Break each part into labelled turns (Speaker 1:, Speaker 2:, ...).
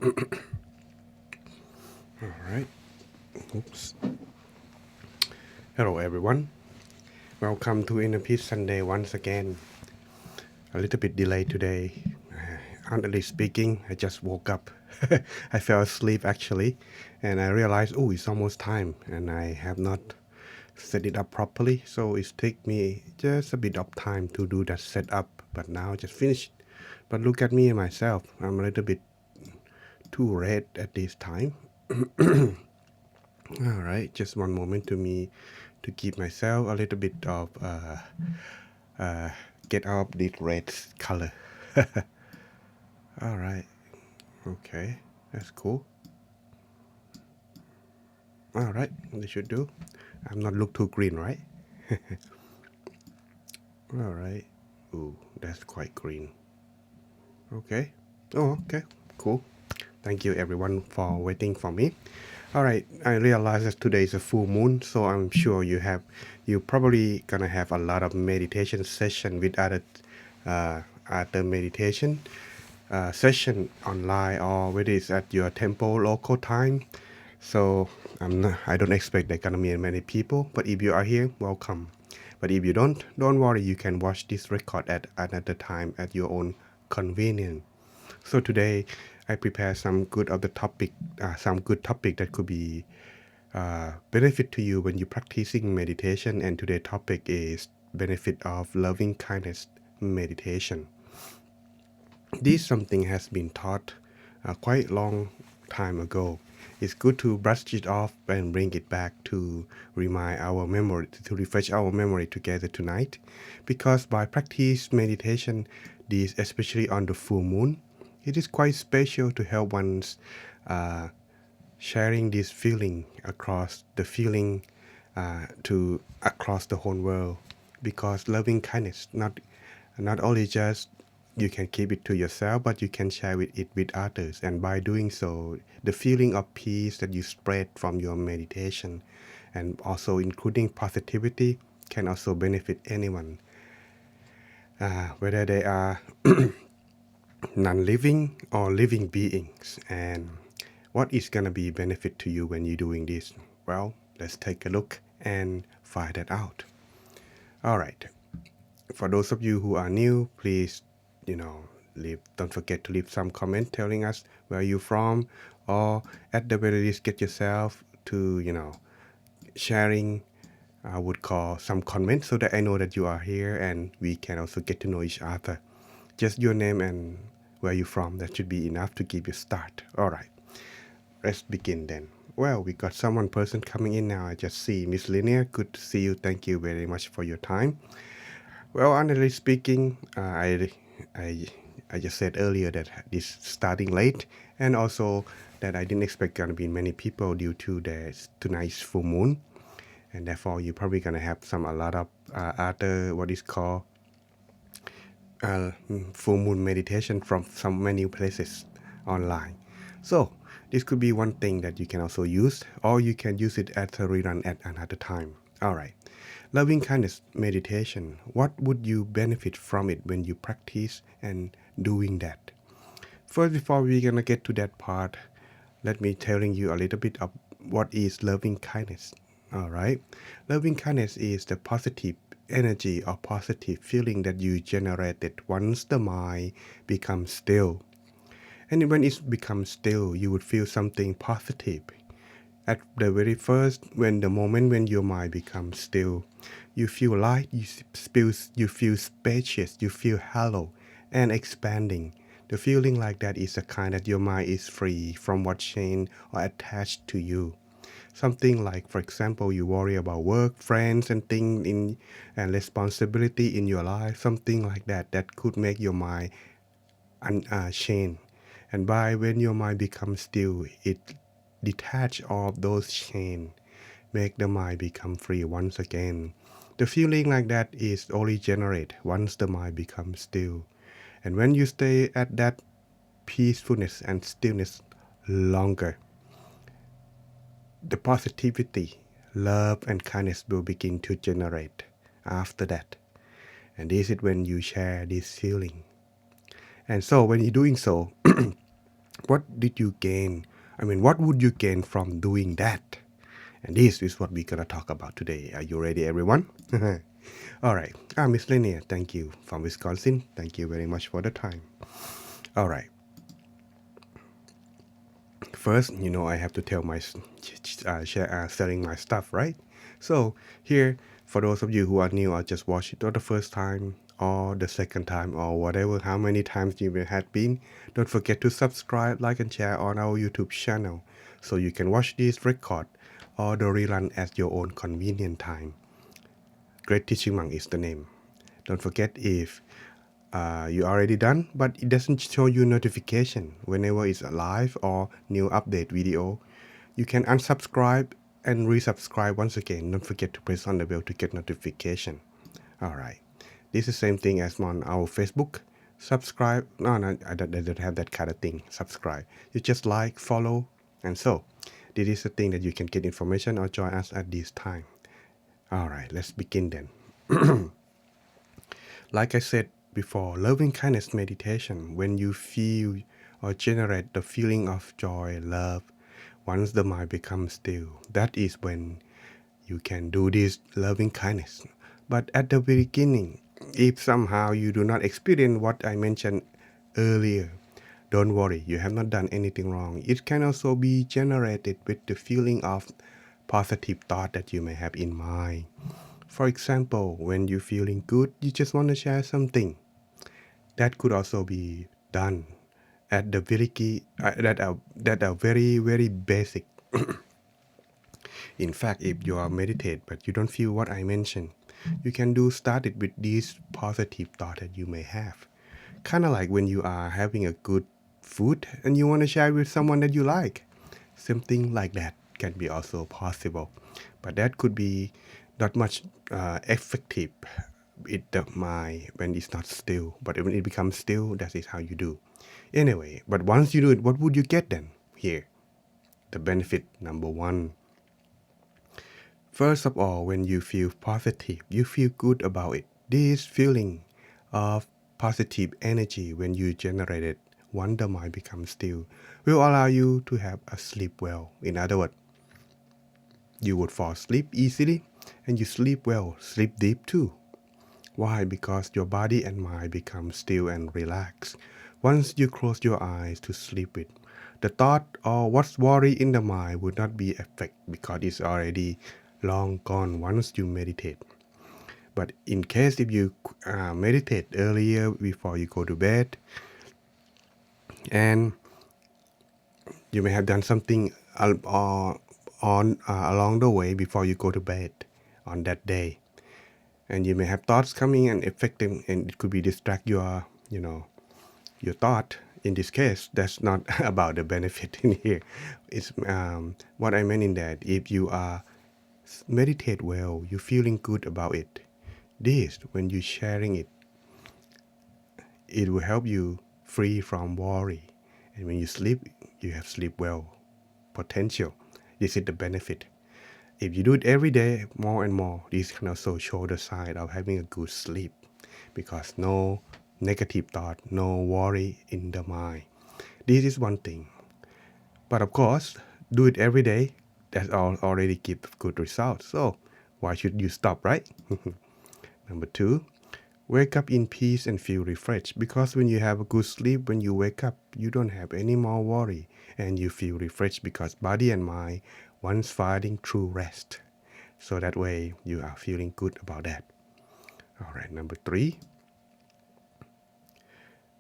Speaker 1: All right. Oops. Hello, everyone. Welcome to Inner Peace Sunday once again. A little bit delayed today. Honestly speaking, I just woke up. I fell asleep actually, and I realized, oh, it's almost time, and I have not set it up properly. So it take me just a bit of time to do that setup. But now I just finished. But look at me and myself. I'm a little bit too red at this time. All right, just one moment to keep myself a little bit of uh, get out of this red color. All right, okay, that's cool. All right, this should do. I'm not look too green, right? All right. Ooh, that's quite green. Okay. Oh, okay, cool. Thank you everyone for waiting for me. All right, I realize that today is a full moon, so I'm sure you probably gonna have a lot of meditation session with other meditation session online or whether it's at your temple local time. So I don't expect there gonna be many people, but if you are here, welcome. But if you don't worry, you can watch this record at another time at your own convenience. So today I prepare some good topic that could be benefit to you when you're practicing meditation. And today's topic is benefit of loving kindness meditation. This something has been taught quite long time ago. It's good to brush it off and bring it back to remind our memory, to refresh our memory together tonight. Because by practice meditation, this especially on the full moon, it is quite special to help one's uh, sharing this feeling to across the whole world. Because loving kindness not only just you can keep it to yourself, but you can share it with others, and by doing so the feeling of peace that you spread from your meditation and also including positivity can also benefit anyone, whether they are non-living or living beings. And what is going to be benefit to you when you're doing this? Well, let's take a look and find that out. All right, for those of you who are new, please, don't forget to leave some comment telling us where you're from, or at the very least get yourself to sharing, I would call some comments so that I know that you are here and we can also get to know each other. Just your name and where you're from, that should be enough to give you a start. All right, let's begin then. Well, we got some one person coming in now. I just see Miss Linear. Good to see you. Thank you very much for your time. Well, honestly speaking, I I just said earlier that this starting late, and also that I didn't expect gonna be many people due to tonight's full moon, and therefore you're probably gonna have a lot of other what is called full moon meditation from some many places online. So this could be one thing that you can also use, or you can use it as a rerun at another time. All right. Loving kindness meditation. What would you benefit from it when you practice and doing that? First, before we're gonna get to that part, let me telling you a little bit of what is loving kindness. All right, loving kindness is the positive energy or positive feeling that you generated once the mind becomes still. And when it becomes still, you would feel something positive. At the very first, when the moment when your mind becomes still, you feel light, you feel spacious, you feel hollow and expanding. The feeling like that is a kind that your mind is free from what chain or attached to you. Something like, for example, you worry about work, friends, and things and responsibility in your life. Something like that could make your mind chain. And by when your mind becomes still, it detach all of those chains, make the mind become free once again. The feeling like that is only generated once the mind becomes still. And when you stay at that peacefulness and stillness longer, the positivity, love, and kindness will begin to generate after that. And this is when you share this feeling. And so when you're doing so, What did you gain? What would you gain from doing that? And this is what we're gonna talk about today. Are you ready, everyone? All right. Miss Linnea, thank you from Wisconsin. Thank you very much for the time. All right. First, I have to tell my selling my stuff, right? So here, for those of you who are new or just watch it for the first time or the second time or whatever, how many times you may have been, don't forget to subscribe, like, and share on our YouTube channel so you can watch this record or the rerun at your own convenient time. Great Teaching Monk is the name. Don't forget if you already done, but it doesn't show you notification whenever it's a live or new update video. You can unsubscribe and resubscribe once again. Don't forget to press on the bell to get notification. All right. This is the same thing as on our Facebook. Subscribe. No, I don't have that kind of thing. Subscribe. You just like, follow, and so. This is the thing that you can get information or join us at this time. All right, let's begin then. Like I said before, loving kindness meditation, when you feel or generate the feeling of joy, love, once the mind becomes still, that is when you can do this loving kindness. But at the beginning, if somehow you do not experience what I mentioned earlier, don't worry, you have not done anything wrong. It can also be generated with the feeling of positive thought that you may have in mind. For example, when you're feeling good, you just want to share something. That could also be done at the very key, that are very, very basic. In fact, if you are meditate but you don't feel what I mentioned, you can start it with these positive thought that you may have. Kind of like when you are having a good food and you want to share with someone that you like. Something like that can be also possible. But that could be not much effective in the mind when it's not still. But when it becomes still, that is how you do. Anyway, but once you do it, what would you get then? Here, the benefit number one. First of all, when you feel positive, you feel good about it. This feeling of positive energy when you generate it, once the mind becomes still, will allow you to have a sleep well. In other words, you would fall asleep easily and you sleep well, sleep deep too. Why? Because your body and mind become still and relaxed. Once you close your eyes to sleep with, the thought or what's worry in the mind would not be affected because it's already long gone once you meditate. But in case if you meditate earlier before you go to bed, and you may have done something along the way before you go to bed on that day, and you may have thoughts coming and affecting, and it could be distract your thought. In this case, that's not about the benefit in here. It's what I meant in that if you are meditate well, you're feeling good about it. This, when you're sharing it, it will help you free from worry. And when you sleep, you have sleep well potential. This is the benefit. If you do it every day more and more, this can also show the sign of having a good sleep because no negative thought, no worry in the mind. This is one thing. But of course, do it every day. That's already give good results. So why should you stop, right? Number two, wake up in peace and feel refreshed. Because when you have a good sleep, when you wake up, you don't have any more worry and you feel refreshed because body and mind once finding true rest. So that way you are feeling good about that. All right, number three,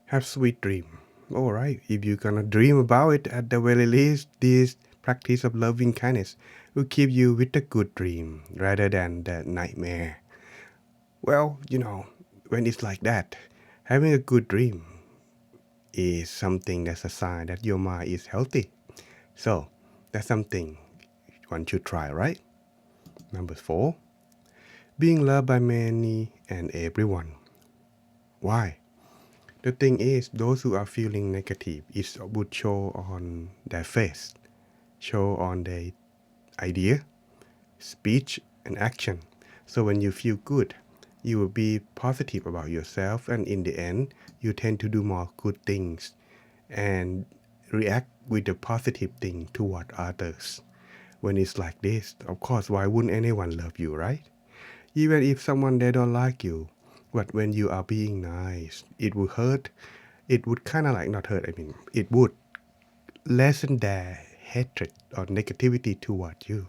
Speaker 1: have sweet dream. All right, if you're gonna dream about it, at the very least, this practice of loving kindness will keep you with a good dream rather than the nightmare. Well, when it's like that, having a good dream is something that's a sign that your mind is healthy. So that's something one should try, right? Number four, being loved by many and everyone. Why? The thing is, those who are feeling negative, it would show on their face, show on their idea, speech, and action. So when you feel good, you will be positive about yourself, and in the end, you tend to do more good things and react with a positive thing toward others. When it's like this, of course, why wouldn't anyone love you, right? Even if someone they don't like you, but when you are being nice, it would hurt. It would kind of like not hurt. I mean, it would lessen their hatred or negativity toward you.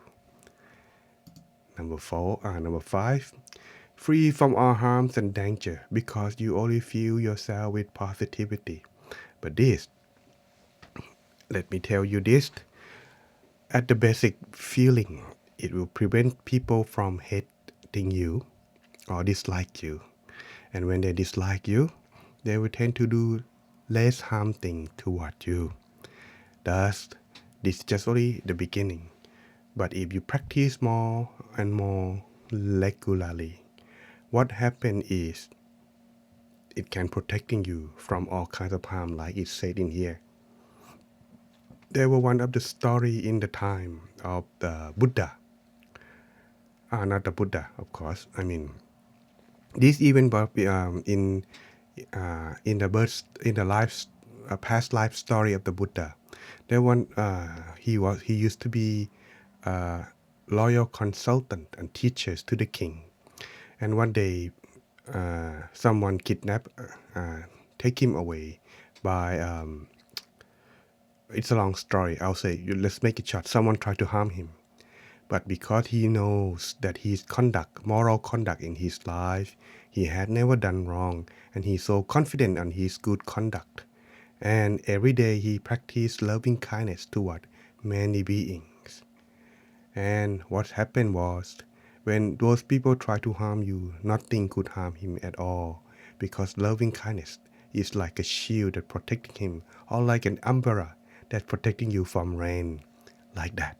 Speaker 1: Number five, free from all harms and danger because you only fill yourself with positivity. But this, let me tell you this, at the basic feeling, it will prevent people from hating you or dislike you. And when they dislike you, they will tend to do less harm thing toward you. Thus, this is just only the beginning. But if you practice more and more regularly, what happens is it can protecting you from all kinds of harm, like it said in here. There were one of the story in the time of the Buddha. Not the Buddha, of course. I mean, this even in the birth, in the life, past life story of the Buddha. There one he used to be a loyal consultant and teachers to the king. And one day, someone kidnapped, take him away by. It's a long story. I'll say, let's make it short. Someone tried to harm him, but because he knows that his conduct, moral conduct in his life, he had never done wrong, and he's so confident on his good conduct. And every day he practiced loving kindness toward many beings. And what happened was, when those people try to harm you, nothing could harm him at all, because loving kindness is like a shield that protecting him, or like an umbrella that protecting you from rain, like that.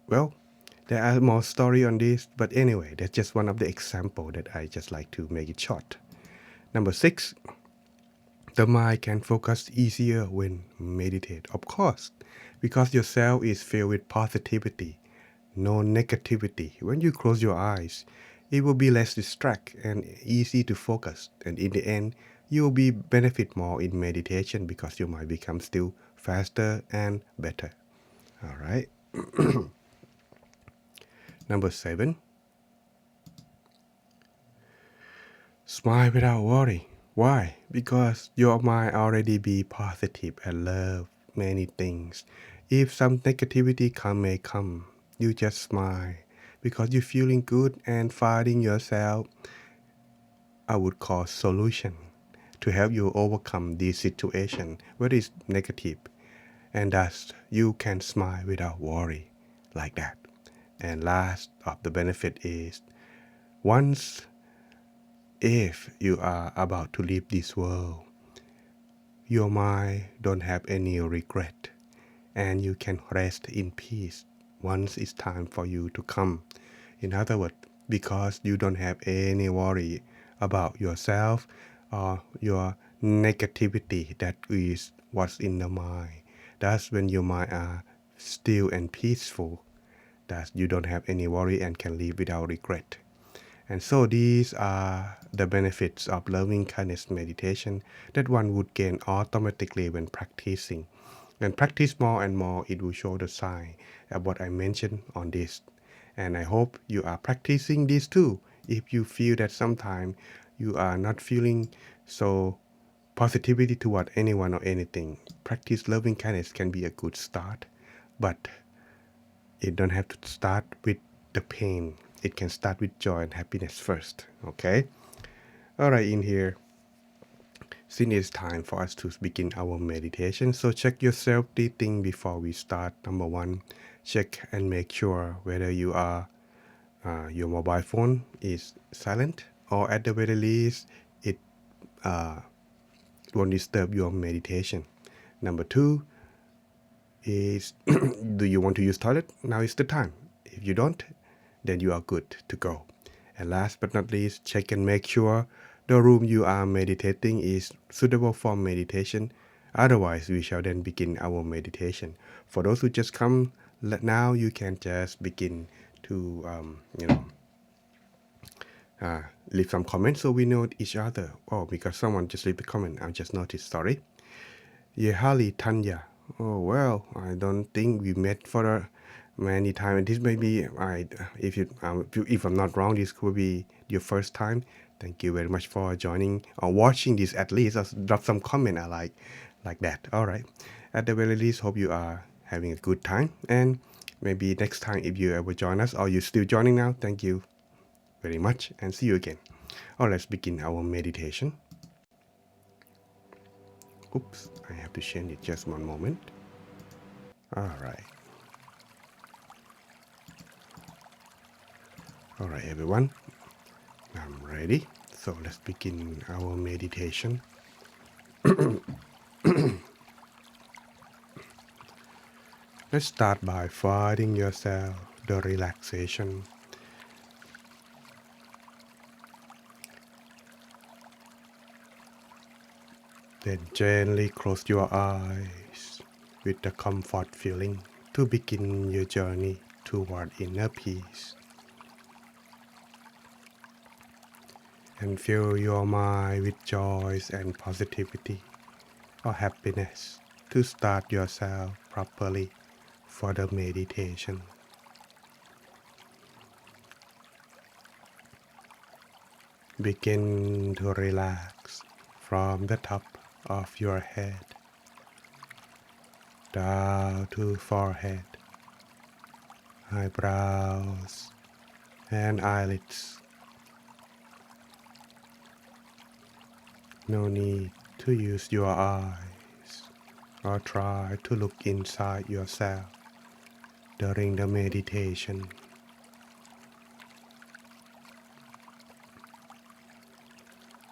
Speaker 1: Well, there are more story on this, but anyway, that's just one of the example that I just like to make it short. Number 6, the mind can focus easier when meditate. Of course, because your cell is filled with positivity, no negativity. When you close your eyes, it will be less distract and easy to focus. And in the end, you will be benefit more in meditation because your mind becomes still faster and better. All right. Number 7, smile without worry. Why? Because your mind already be positive and love many things. If some negativity may come, you just smile because you're feeling good and finding yourself, I would call solution to help you overcome this situation where it's negative. And thus you can smile without worry like that. And last of the benefit is, once if you are about to leave this world, your mind don't have any regret and you can rest in peace once it's time for you to come. In other words, because you don't have any worry about yourself or your negativity that is what's in the mind. That's when your mind are still and peaceful, that you don't have any worry and can live without regret. And so these are the benefits of loving kindness meditation that one would gain automatically when practicing. And practice more and more, it will show the sign of what I mentioned on this. And I hope you are practicing this too. If you feel that sometimes you are not feeling so positivity toward anyone or anything, practice loving kindness can be a good start. But it don't have to start with the pain. It can start with joy and happiness first. Okay? Alright, in here, since it's time for us to begin our meditation, so check your self-breathing before we start. Number 1, check and make sure whether you are your mobile phone is silent, or at the very least it won't disturb your meditation. Number 2 is do you want to use toilet? Now is the time. If you don't, then you are good to go. And last but not least, check and make sure the room you are meditating is suitable for meditation. Otherwise, we shall then begin our meditation. For those who just come now, you can just begin to leave some comments so we know each other. Oh, because someone just leave a comment, I just noticed. Sorry. Yehali Tanya. Oh well, I don't think we met for many times. This may be if I'm not wrong, this could be your first time. Thank you very much for joining or watching this at least. Or drop some comment. I like that. All right. At the very least, hope you are having a good time. And maybe next time if you ever join us or you're still joining now, thank you very much and see you again. Or let's begin our meditation. Oops, I have to change it just one moment. All right. All right, everyone. I'm ready. So let's begin our meditation. Let's start by finding yourself the relaxation. Then gently close your eyes with the comfort feeling to begin your journey toward inner peace. And fill your mind with joy and positivity or happiness to start yourself properly for the meditation. Begin to relax from the top of your head down to forehead, eyebrows, and eyelids. No need to use your eyes or try to look inside yourself during the meditation.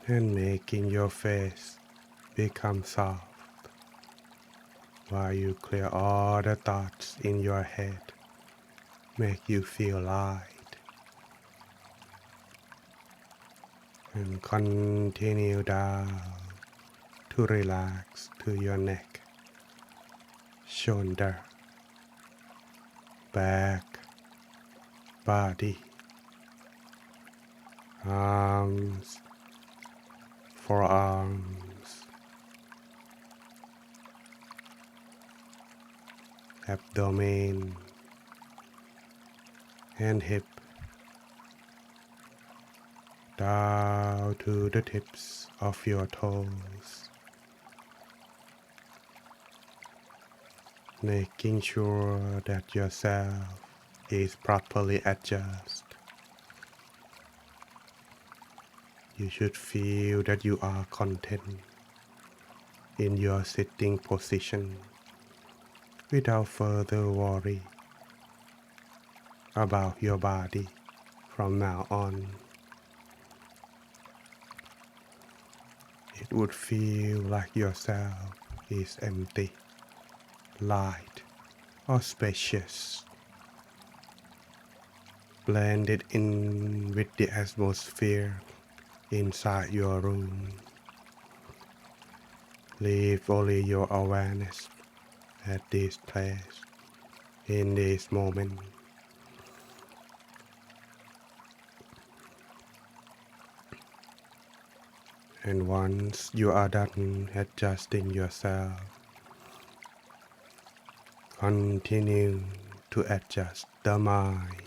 Speaker 1: And making your face become soft while you clear all the thoughts in your head. Make you feel light. And continue down to relax to your neck, shoulder, back, body, arms, forearms, abdomen, and hip, down to the tips of your toes, making sure that yourself is properly adjusted. You should feel that you are content in your sitting position without further worry about your body from now on. It would feel like yourself is empty, light, or spacious, blended in with the atmosphere inside your room. Leave only your awareness at this place, in this moment. And once you are done adjusting yourself, continue to adjust the mind.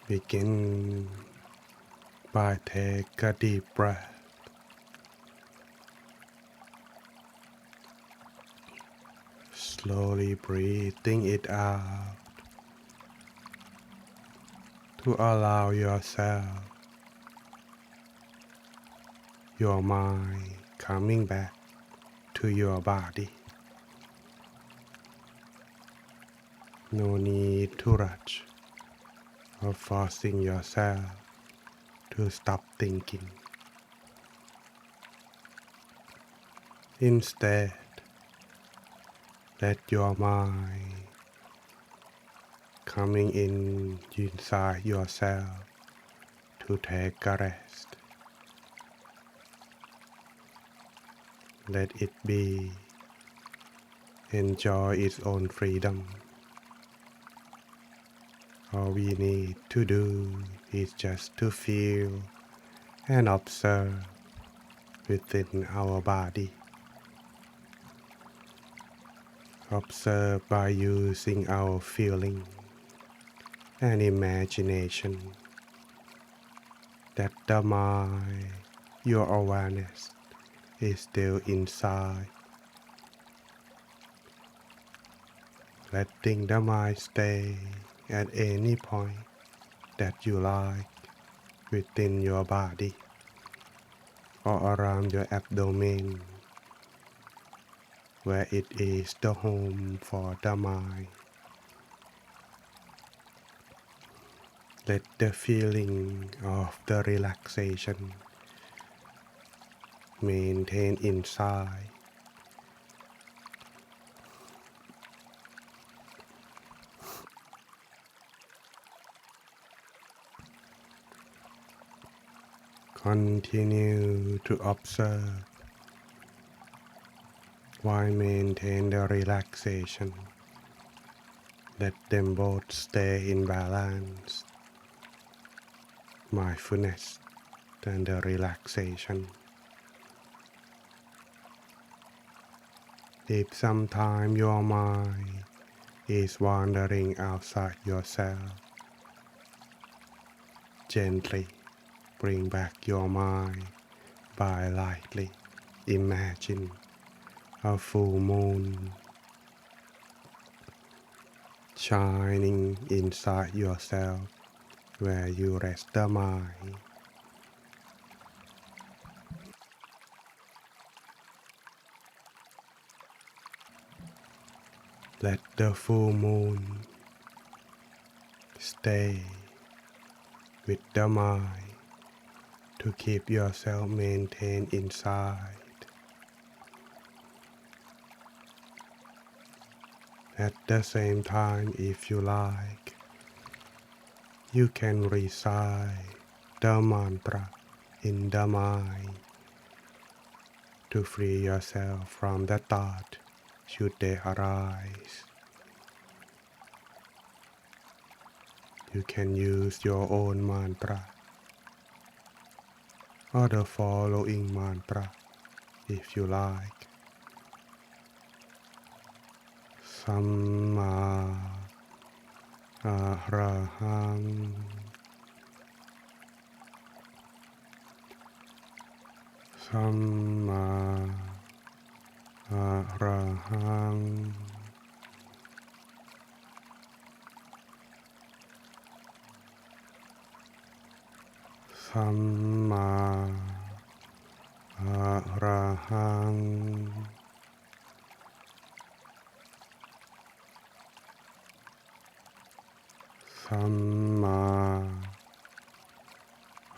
Speaker 1: Begin by take a deep breath. Slowly breathing it out to allow yourself, your mind coming back to your body. No need to rush or forcing yourself to stop thinking. Instead, let your mind coming in inside yourself to take a rest. Let it be. Enjoy its own freedom. All we need to do is just to feel and observe within our body. Observe by using our feeling and imagination that the mind, your awareness, is still inside. Letting the mind stay at any point that you like within your body or around your abdomen, where it is the home for the mind. Let the feeling of the relaxation maintain inside. Continue to observe while maintain the relaxation. Let them both stay in balance. Mindfulness and the relaxation. If sometime your mind is wandering outside yourself, gently bring back your mind by lightly imagine a full moon shining inside yourself where you rest the mind. Let the full moon stay with the mind to keep yourself maintained inside. At the same time, if you like, you can recite the mantra in the mind to free yourself from the thought should they arise. You can use your own mantra or the following mantra if you like. Samma Arahang Samma Arahang Samma Arahang Samma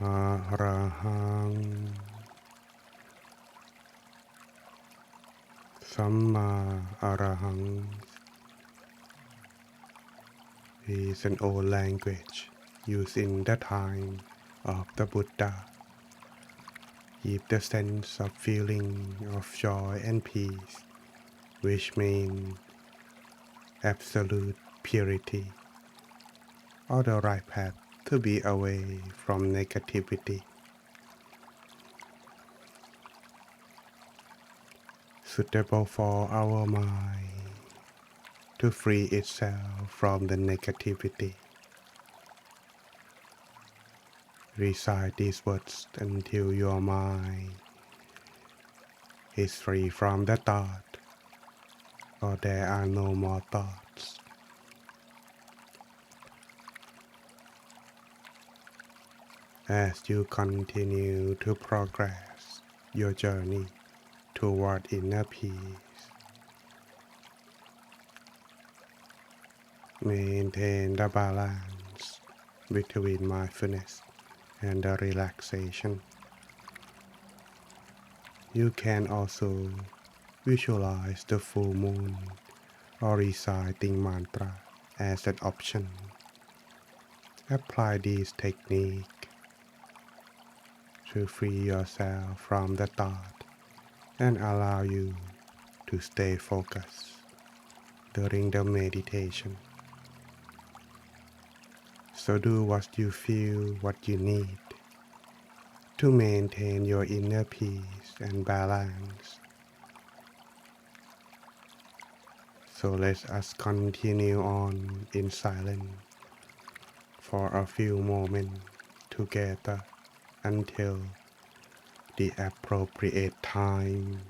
Speaker 1: Arahang Samma Arahang is an old language used in the time of the Buddha. Give the sense of feeling of joy and peace, which means absolute purity, or the right path to be away from negativity. Suitable for our mind to free itself from the negativity. Recite these words until your mind is free from the thought, or there are no more thoughts. As you continue to progress your journey toward inner peace, maintain the balance between mindfulness and the relaxation. You can also visualize the full moon or reciting mantra as an option. Apply this technique to free yourself from the thought and allow you to stay focused during the meditation. So do what you feel, what you need to maintain your inner peace and balance. So let us continue on in silence for a few moments together until the appropriate time.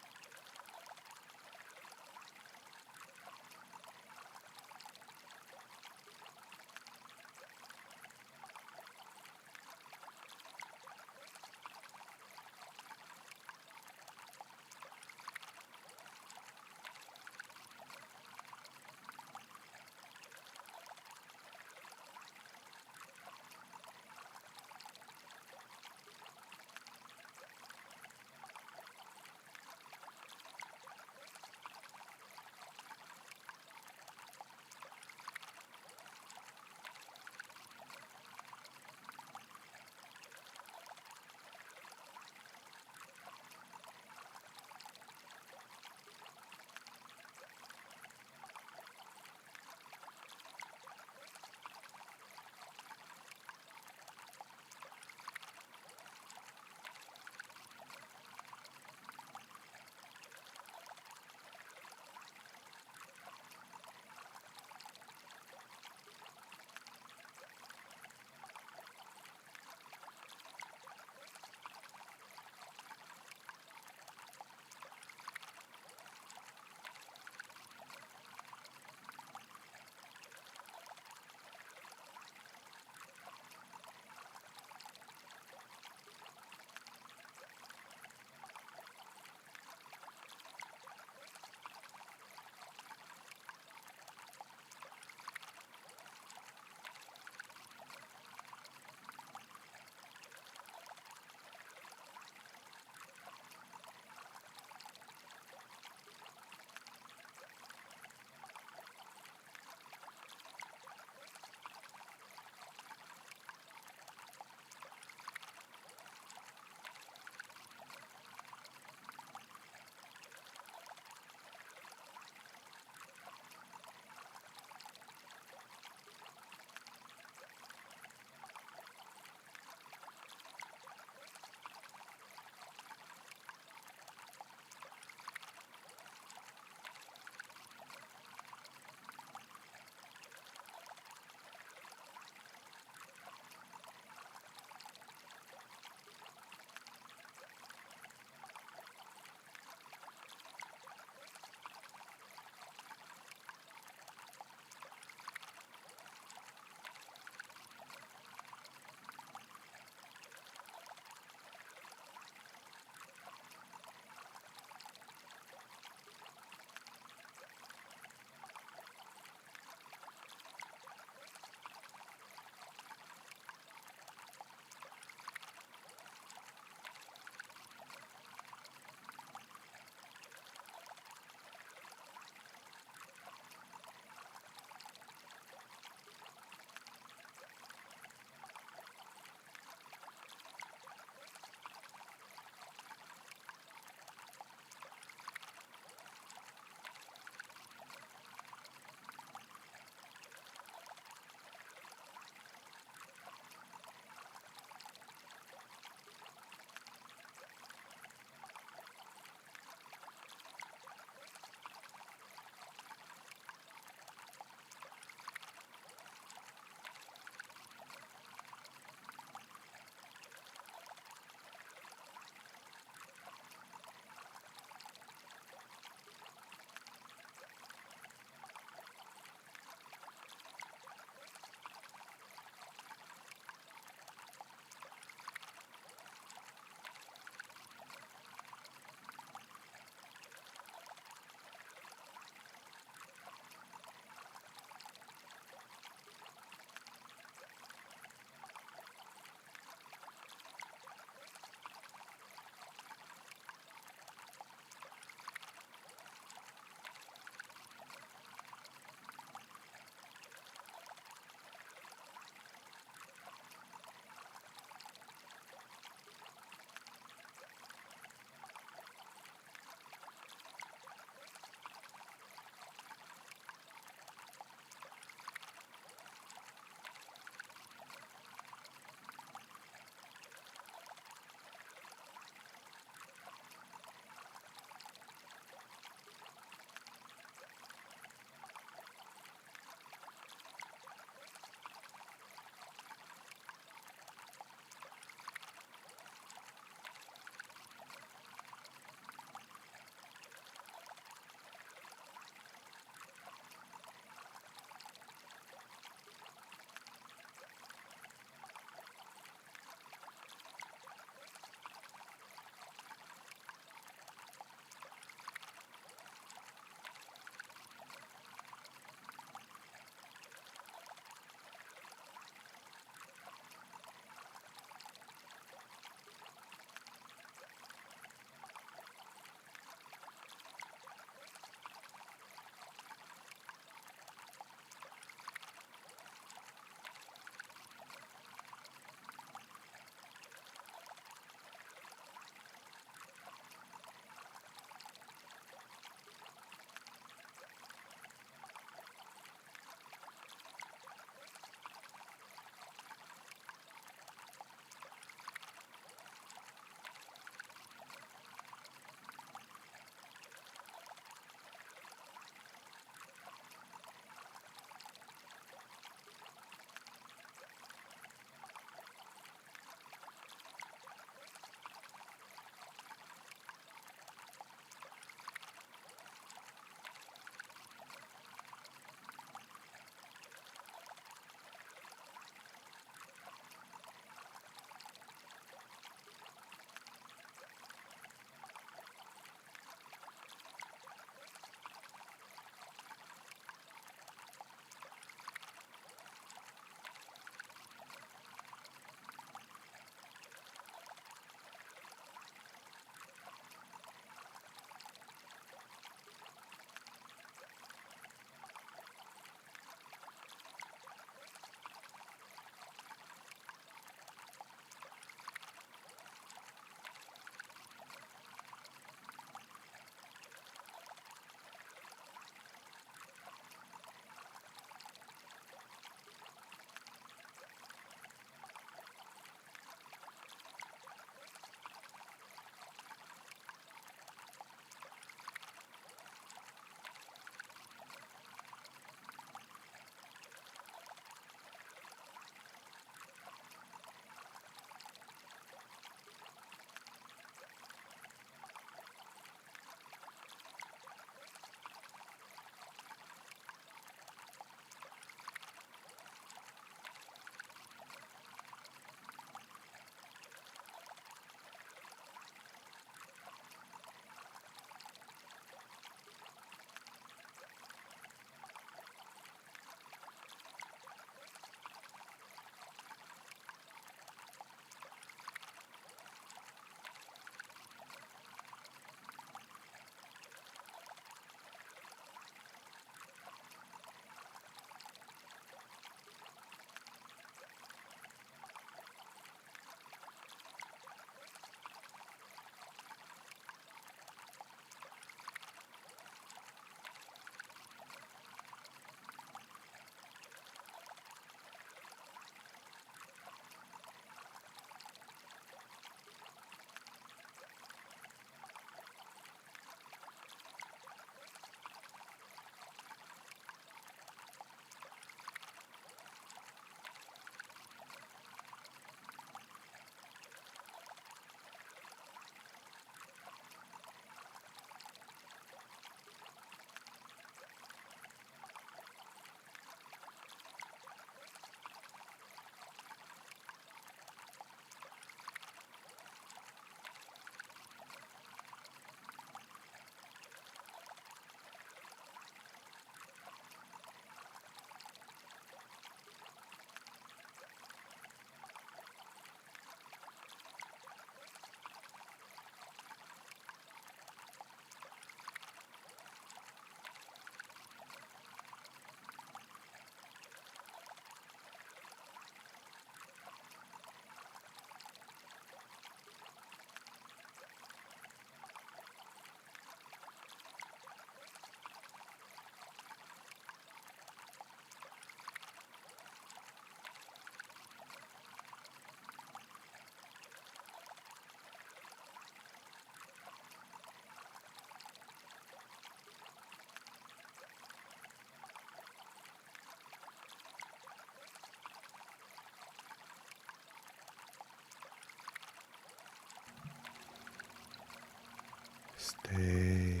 Speaker 1: Stay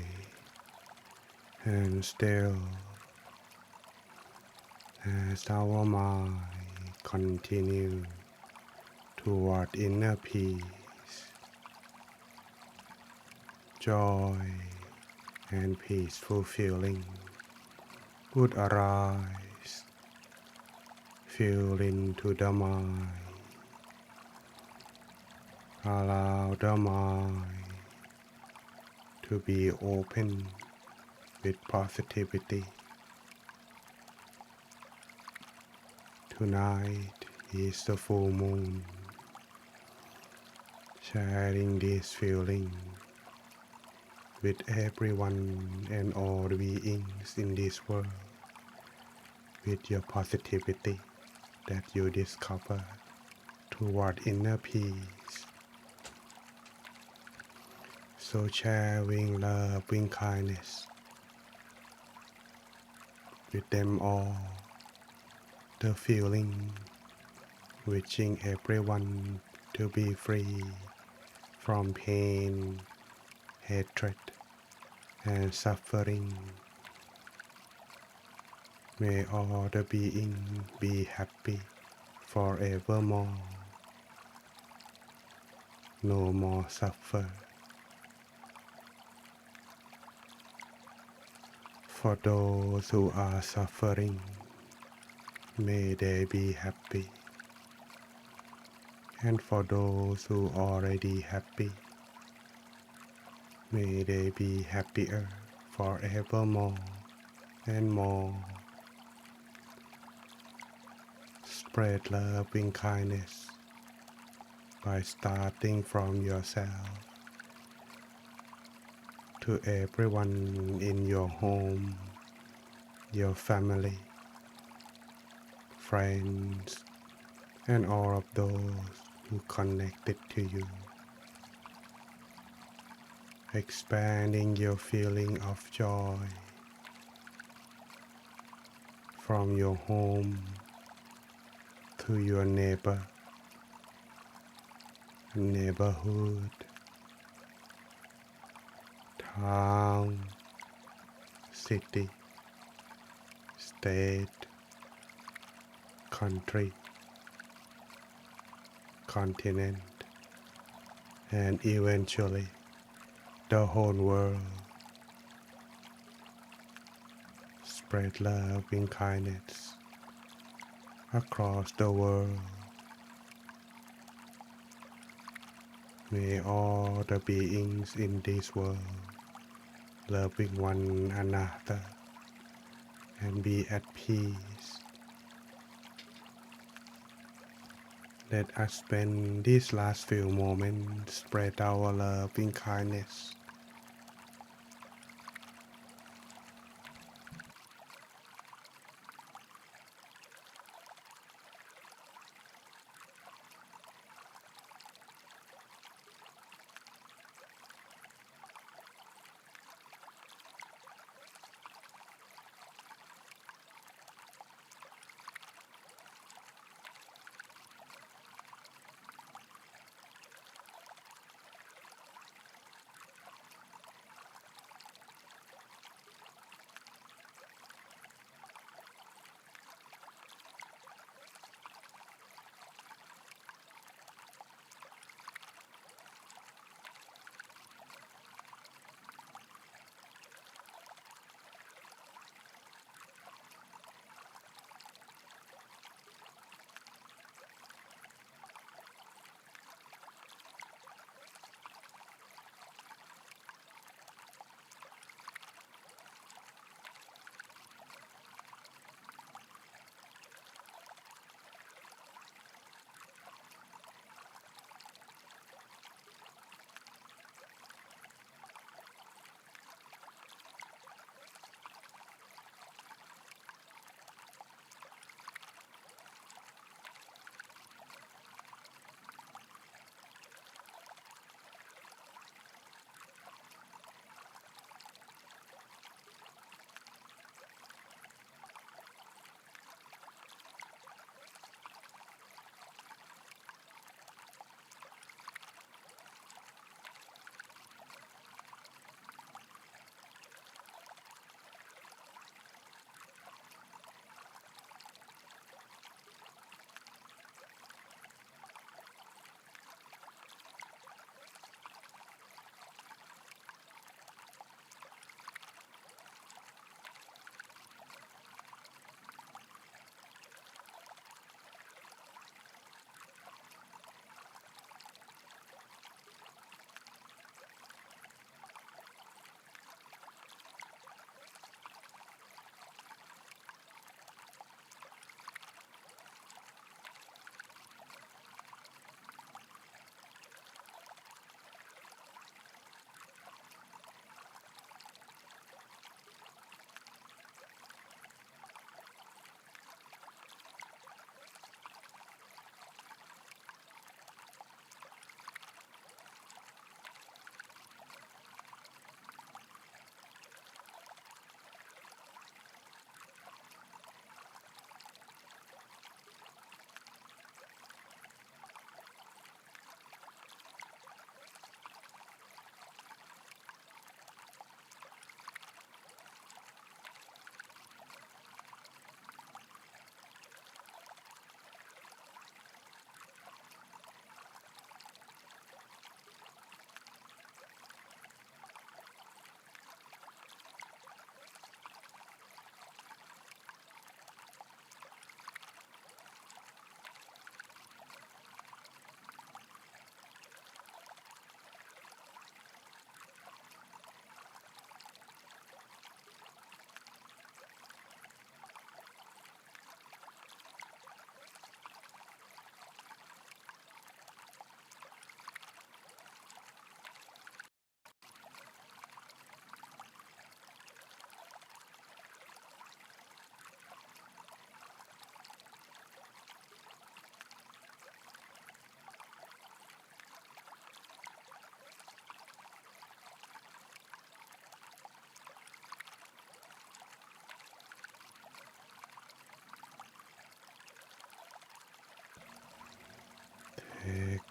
Speaker 1: and still as our mind continue toward inner peace, joy, and peaceful feeling would arise, fill into the mind. Allow the mind to be open with positivity. Tonight is the full moon, sharing this feeling with everyone and all beings in this world with your positivity that you discover toward inner peace. So sharing loving kindness with them all, the feeling wishing everyone to be free from pain, hatred, and suffering. May all the beings be happy forevermore. No more suffer. For those who are suffering, may they be happy. And for those who are already happy, may they be happier forevermore and more. Spread loving kindness by starting from yourself to everyone in your home, your family, friends, and all of those who connected to you. Expanding your feeling of joy from your home to your neighborhood, town, city, state, country, continent, and eventually the whole world. Spread love and kindness across the world. May all the beings in this world loving one another and be at peace. Let us spend these last few moments spread our love and kindness.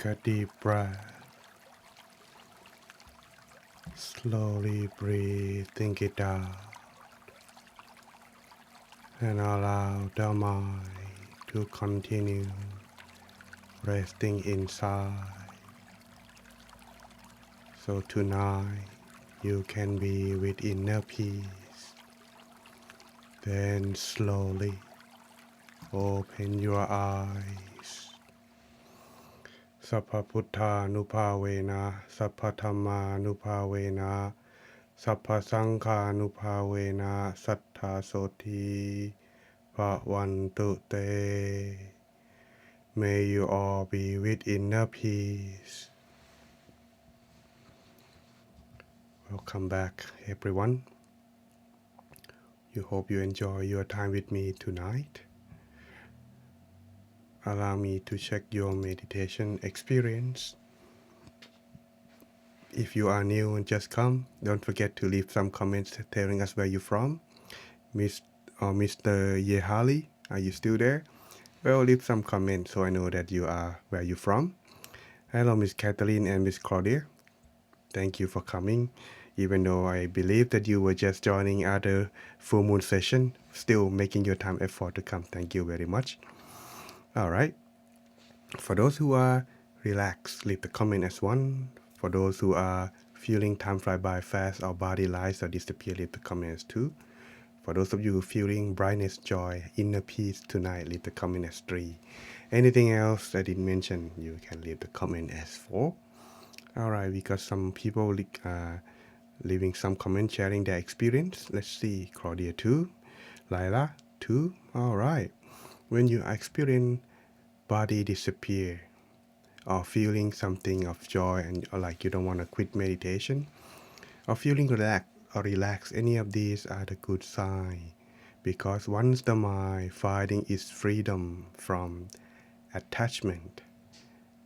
Speaker 1: Take a deep breath. Slowly breathe, think it out, and allow the mind to continue resting inside. So tonight you can be with inner peace. Then slowly open your eyes. Sappha Puttha Nupavena, Sappha Dhamma Nupavena, Sappha Sankha Nupavena, Sattha Soti Bhavantu Te. May you all be with inner peace. Welcome back, everyone. You hope you enjoy your time with me tonight. Allow me to check your meditation experience. If you are new and just come, don't forget to leave some comments telling us where you're from. Miss or Mr. Yehali, are you still there? Well, leave some comments so I know that you are where you're from. Hello, Miss Kathleen and Miss Claudia. Thank you for coming. Even though I believe that you were just joining other full moon session, still making your time effort to come. Thank you very much. All right. For those who are relaxed, leave the comment as one. For those who are feeling time fly by fast or body lies or disappear, leave the comment as two. For those of you feeling brightness, joy, inner peace tonight, leave the comment as 3. Anything else I didn't mention, you can leave the comment as 4. Alright, we got some people leaving some comments, sharing their experience. Let's see, Claudia 2, Laila 2. Alright, when you experience body disappear or feeling something of joy and or like you don't want to quit meditation, or feeling relaxed, any of these are the good sign, because once the mind finding its freedom from attachment,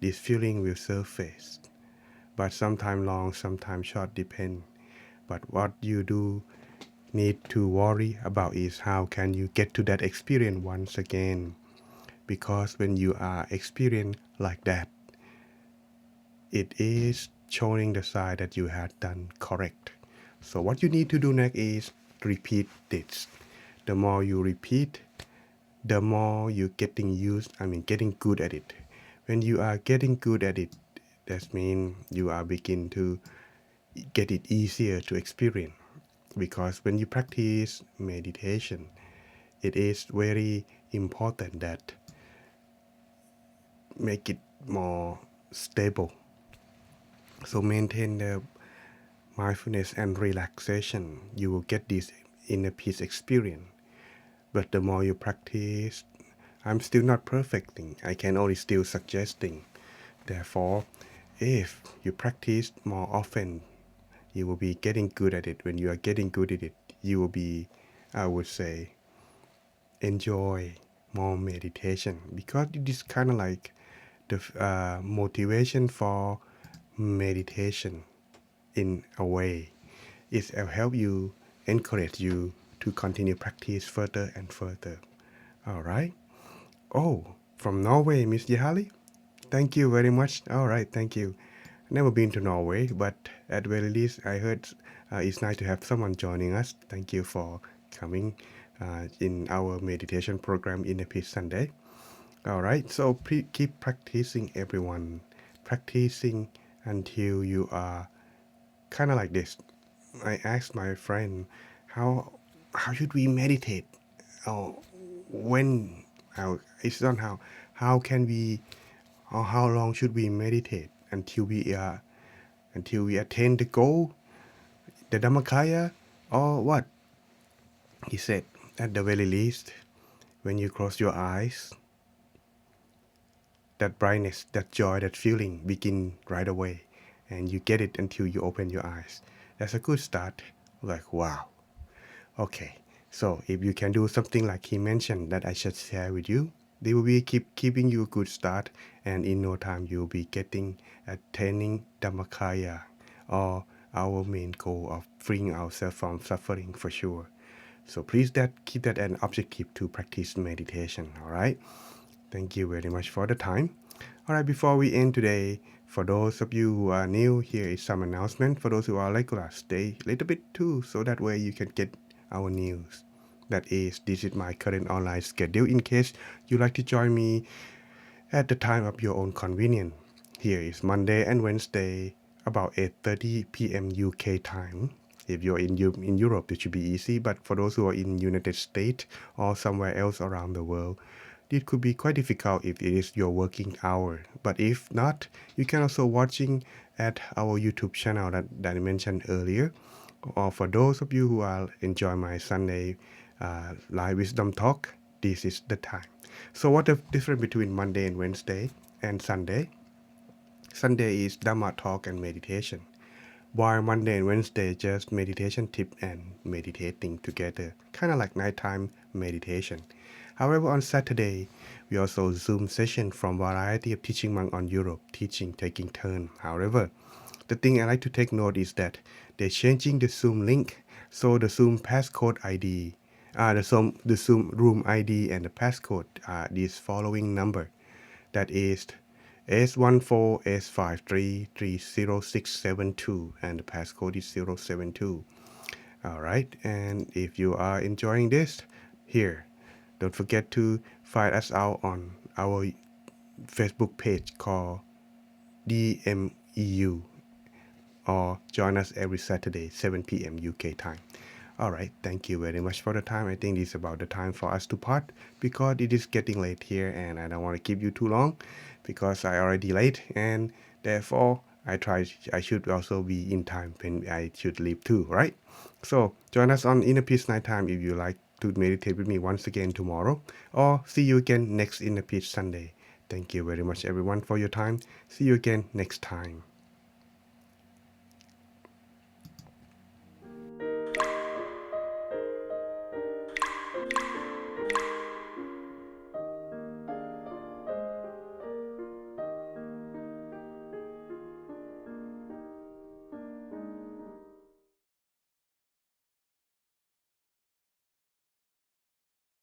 Speaker 1: this feeling will surface, but sometimes long, sometimes short, depend. But what you do need to worry about is how can you get to that experience once again, because when you are experience like that, it is showing the sign that you had done correct. So what you need to do next is repeat this. The more you repeat, the more you getting good at it. When you are getting good at it, that means you are begin to get it easier to experience. Because when you practice meditation, it is very important that make it more stable. So maintain the mindfulness and relaxation, you will get this inner peace experience. But the more you practice, I'm still not perfecting. I can only still suggesting. Therefore, if you practice more often, you will be getting good at it. When you are getting good at it, you will be, I would say, enjoy more meditation, because it is kind of like the motivation for meditation in a way. It will help you, encourage you to continue practice further and further. All right. Oh, from Norway, Miss Yehali. Thank you very much. All right, thank you. Never been to Norway, but at the very least, I heard it's nice to have someone joining us. Thank you for coming in our meditation program in the Peace Sunday. All right, so keep practicing, everyone. Practicing until you are kind of like this. I asked my friend, how should we meditate? Oh, when? How? It's not how can we? Or how long should we meditate until we attain the goal, the Dhammakaya, or what? He said, at the very least, when you close your eyes, that brightness, that joy, that feeling begin right away, and you get it until you open your eyes. That's a good start. Like, wow. Okay, so if you can do something like he mentioned that I should share with you, they will be keeping you a good start, and in no time you'll be attaining Dhammakaya, or our main goal of freeing ourselves from suffering for sure. So please keep that an objective to practice meditation. All right. Thank you very much for the time. Alright, before we end today, for those of you who are new, here is some announcement. For those who are regular, stay a little bit too, so that way you can get our news. That is, this is my current online schedule in case you like to join me at the time of your own convenience. Here is Monday and Wednesday about 8:30 p.m. UK time. If you're in Europe, it should be easy, but for those who are in United States or somewhere else around the world, it could be quite difficult if it is your working hour. But if not, you can also watching at our YouTube channel that I mentioned earlier. Or for those of you who are enjoy my Sunday live wisdom talk, this is the time. So what the difference between Monday and Wednesday and Sunday? Sunday is Dhamma talk and meditation, while Monday and Wednesday just meditation tip and meditating together, kind of like nighttime meditation. However, on Saturday, we also Zoom session from variety of teaching monk on Europe, teaching taking turn. However, the thing I like to take note is that they're changing the Zoom link, so the Zoom passcode ID, the Zoom room ID and the passcode are this following number. That is S14S53306672 and the passcode is 072. All right, and if you are enjoying this, here, don't forget to find us out on our Facebook page called DMEU or join us every Saturday, 7 p.m. UK time. All right, thank you very much for the time. I think it's about the time for us to part because it is getting late here and I don't want to keep you too long because I already late and therefore I should also be in time when I should leave too, right? So join us on Inner Peace Night Time if you like to meditate with me once again tomorrow or see you again next Inner Peace Sunday. Thank you very much everyone for your time. See you again next time.